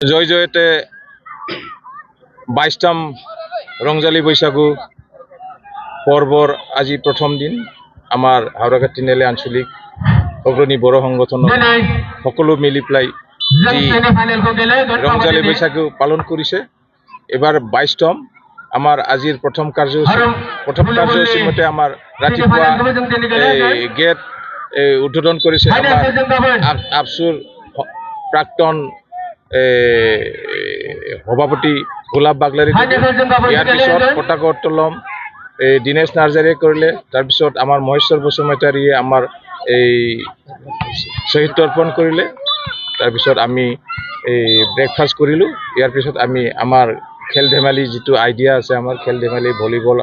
জয় জয়তে 22তম রংজালি বৈশাগু পর্বর আজি প্রথম দিন আমার হাওড়াঘাট তিনিআলি আঞ্চলিক অগ্রণী বড় সংগঠন সকলো মিলি পেলাই যি রংজালি বৈশাগু পালন কৰিছে। এবাৰ 22তম আমাৰ আজিৰ প্ৰথম কাৰ্যসূচী মতে আমাৰ ৰাতিপুৱা গেট উদ্বোধন কৰেছে আমাৰ আফসুৰ প্ৰাক্তন সভাপতি গোলাপ বাগলাৰী। ইয়াৰ পিছত পতাকা উত্তোলন দীনেশ নাৰ্জাৰীয়ে কৰিলে। তাৰপিছত আমাৰ মহেশ্বৰ বসুমতাৰীয়ে আমাৰ এই শহীদ তৰ্পণ কৰিলে। তাৰপিছত আমি ব্ৰেকফাষ্ট কৰিলোঁ। ইয়াৰ পিছত আমি আমাৰ খেল ধেমালি যিটো আইডিয়া আছে আমাৰ খেল ধেমালি ভলীবল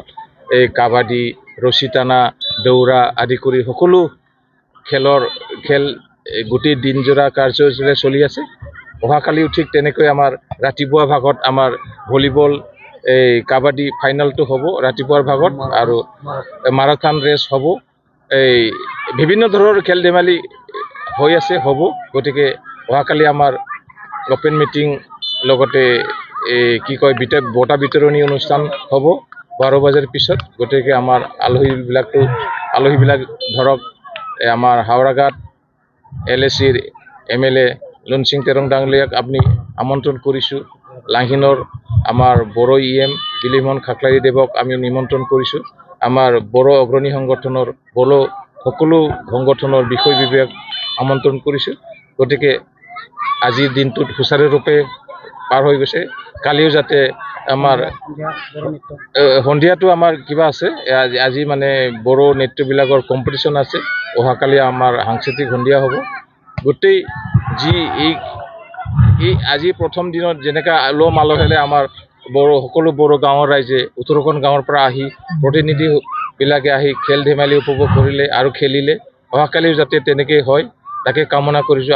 কাবাডী ৰছী টানা দৌৰা আদি কৰি সকলো খেল গোটেই দিনজোৰা কাৰ্যসূচীৰে চলি আছে। অহাকালিও ঠিক তেনেকৈ আমাৰ ৰাতিপুৱা ভাগত আমাৰ ভলীবল কাবাডী ফাইনেলটো হ'ব ৰাতিপুৱাৰ ভাগত, আৰু মাৰাথন ৰেচ হ'ব। বিভিন্ন ধৰণৰ খেল ধেমালি হৈ আছে হ'ব। গতিকে অহাকালি আমাৰ অপেন মিটিং লগতে বঁটা বিতৰণী অনুষ্ঠান হ'ব 12 বজাৰ পিছত। গতিকে আমাৰ আলহীবিলাক ধৰক আমাৰ হাওড়াঘাট LACৰ MLA লুনসিং তেৰং ডাঙৰীয়াক আমি আমন্ত্ৰণ কৰিছোঁ। লাহিনৰ আমাৰ বড়ো EM বিলিমন খাকলাৰী দেৱক আমি নিমন্ত্ৰণ কৰিছোঁ। আমাৰ বড়ো অগ্ৰণী সংগঠনৰ সকলো সংগঠনৰ বিষয় বিভাগ আমন্ত্ৰণ কৰিছোঁ। গতিকে আজিৰ দিনটোত সুচাৰুৰূপে পাৰ হৈ গৈছে। কালিও যাতে আমাৰ সন্ধিয়াটো আমাৰ কিবা আছে, আজি মানে বড়ো নৃত্যবিলাকৰ কম্পিটিশ্যন আছে। অহাকালি আমাৰ সাংস্কৃতিক সন্ধিয়া হ'ব। গোটেই যি এই আজি প্ৰথম দিনত যেনেকৈ আলহ মালহেৰে আমাৰ সকলো বড়ো গাঁৱৰ ৰাইজে 18খন গাঁৱৰ পৰা আহি প্ৰতিনিধিবিলাকে আহি খেল ধেমালি উপভোগ কৰিলে আৰু খেলিলে। অহাকালিও যাতে তেনেকৈ হয় তাকে কামনা কৰিছোঁ।